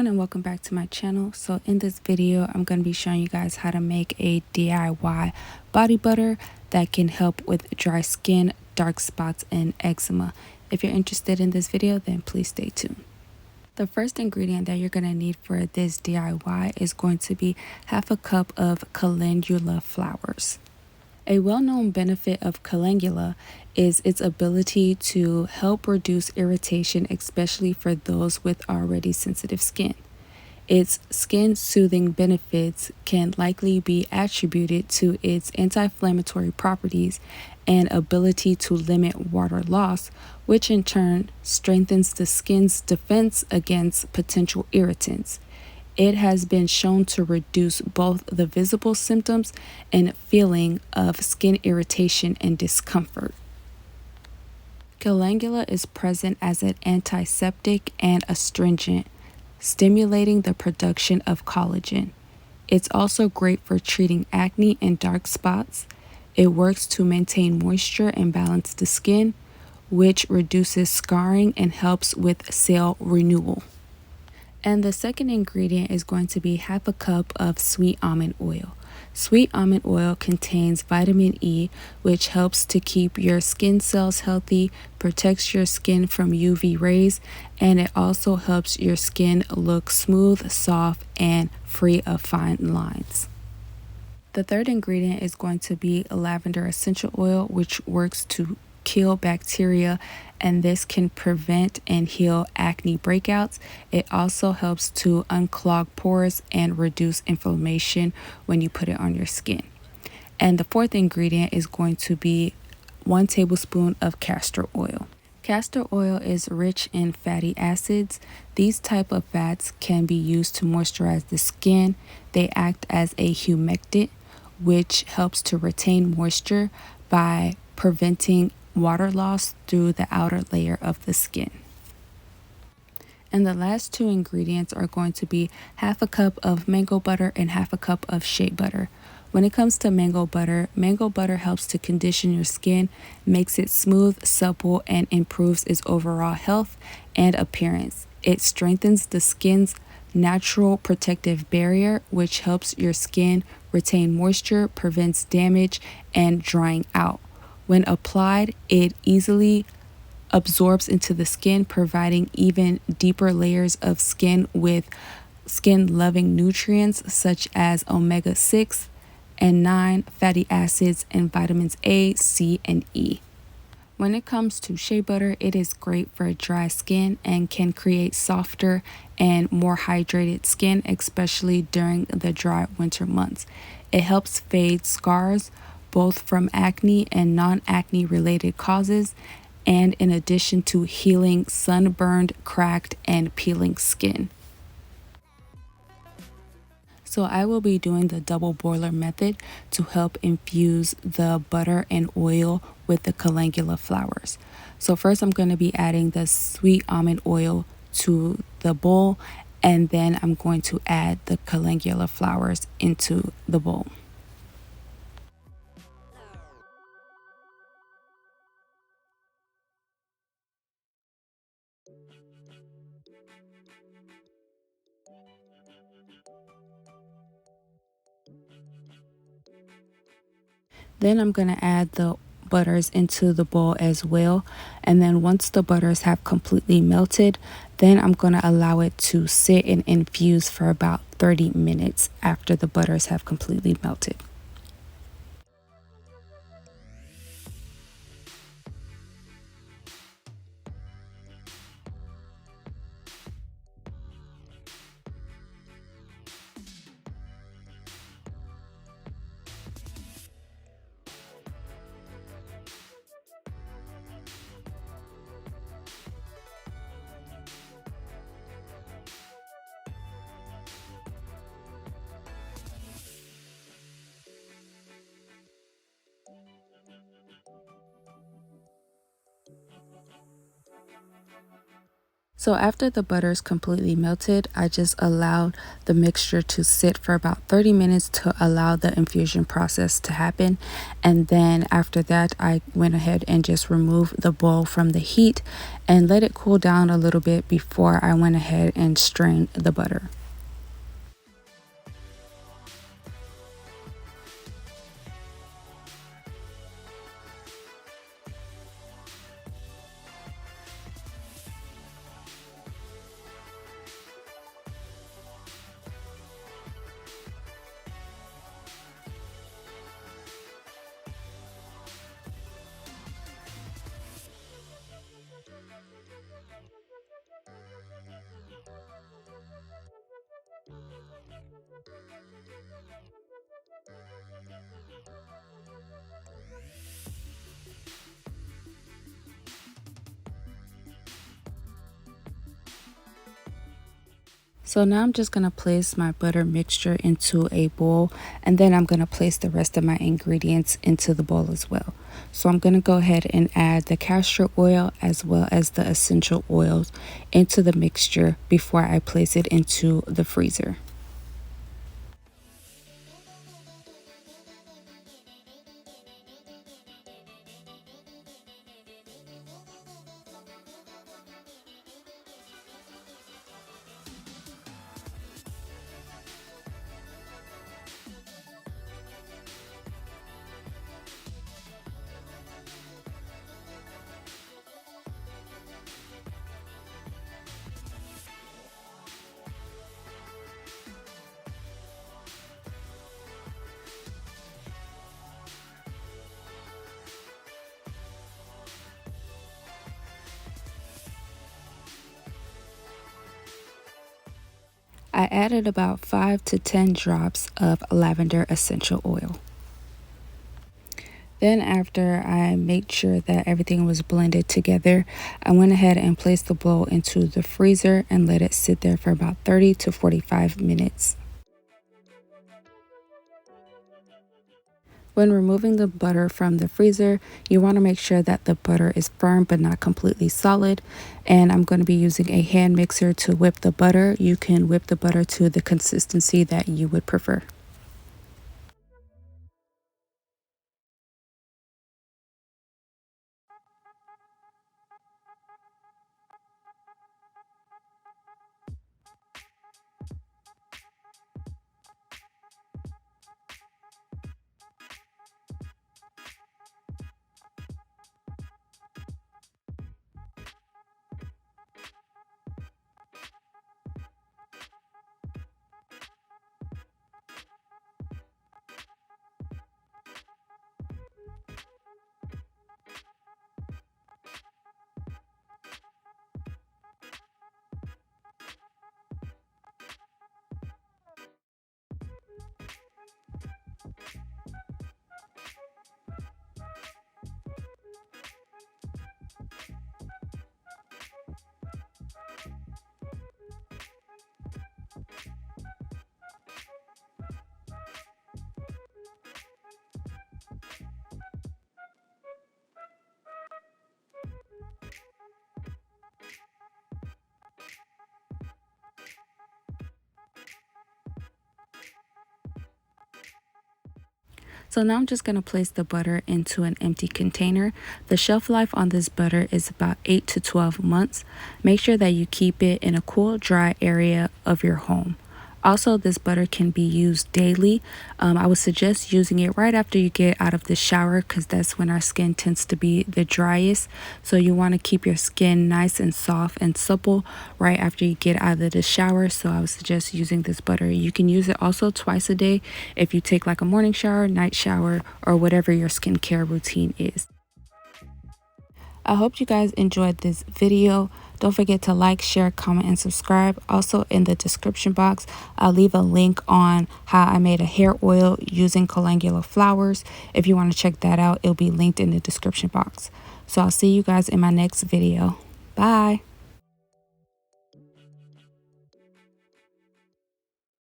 everyone, and welcome back to my channel. So in this video I'm going to be showing you guys how to make a DIY body butter that can help with dry skin, dark spots, and eczema. If you're interested in this video, then please stay tuned. The first ingredient that you're going to need for this DIY is going to be half a cup of calendula flowers. A well-known benefit of calendula is its ability to help reduce irritation, especially for those with already sensitive skin. Its skin-soothing benefits can likely be attributed to its anti-inflammatory properties and ability to limit water loss, which in turn strengthens the skin's defense against potential irritants. It has been shown to reduce both the visible symptoms and feeling of skin irritation and discomfort. Calendula is present as an antiseptic and astringent, stimulating the production of collagen. It's also great for treating acne and dark spots. It works to maintain moisture and balance the skin, which reduces scarring and helps with cell renewal. And the second ingredient is going to be half a cup of sweet almond oil. Sweet almond oil contains vitamin E, which helps to keep your skin cells healthy, protects your skin from UV rays, and it also helps your skin look smooth, soft, and free of fine lines. The third ingredient is going to be lavender essential oil, which works to kill bacteria, and this can prevent and heal acne breakouts. It also helps to unclog pores and reduce inflammation when you put it on your skin. And the fourth ingredient is going to be 1 tablespoon of castor oil. Castor oil is rich in fatty acids. These type of fats can be used to moisturize the skin. They act as a humectant, which helps to retain moisture by preventing water loss through the outer layer of the skin. And the last two ingredients are going to be half a cup of mango butter and half a cup of shea butter. When it comes to mango butter helps to condition your skin, makes it smooth, supple, and improves its overall health and appearance. It strengthens the skin's natural protective barrier, which helps your skin retain moisture, prevents damage, and drying out. When applied, it easily absorbs into the skin, providing even deeper layers of skin with skin-loving nutrients such as omega-6 and 9 fatty acids and vitamins A, C, and E. When it comes to shea butter, it is great for dry skin and can create softer and more hydrated skin, especially during the dry winter months. It helps fade scars, both from acne and non-acne related causes, and in addition to healing sunburned, cracked, and peeling skin. So I will be doing the double boiler method to help infuse the butter and oil with the calendula flowers. So first I'm going to be adding the sweet almond oil to the bowl, and then I'm going to add the calendula flowers into the bowl. Then I'm going to add the butters into the bowl as well. And then once the butters have completely melted, then I'm going to allow it to sit and infuse for about 30 minutes after the butters have completely melted. So after the butter is completely melted, I just allowed the mixture to sit for about 30 minutes to allow the infusion process to happen. And then after that, I went ahead and just removed the bowl from the heat and let it cool down a little bit before I went ahead and strained the butter. So now I'm just going to place my butter mixture into a bowl, and then I'm going to place the rest of my ingredients into the bowl as well. So I'm going to go ahead and add the castor oil as well as the essential oils into the mixture before I place it into the freezer. I added about 5 to 10 drops of lavender essential oil. Then after I made sure that everything was blended together, I went ahead and placed the bowl into the freezer and let it sit there for about 30 to 45 minutes. When removing the butter from the freezer, you want to make sure that the butter is firm but not completely solid. And I'm going to be using a hand mixer to whip the butter. You can whip the butter to the consistency that you would prefer. So now I'm just going to place the butter into an empty container. The shelf life on this butter is about 8 to 12 months. Make sure that you keep it in a cool, dry area of your home. Also, this butter can be used daily. I would suggest using it right after you get out of the shower because that's when our skin tends to be the driest. So you want to keep your skin nice and soft and supple right after you get out of the shower. So I would suggest using this butter. You can use it also twice a day if you take like a morning shower, night shower, or whatever your skincare routine is. I hope you guys enjoyed this video. Don't forget to like, share, comment, and subscribe. Also in the description box, I'll leave a link on how I made a hair oil using calendula flowers. If you want to check that out, it'll be linked in the description box. So I'll see you guys in my next video. Bye.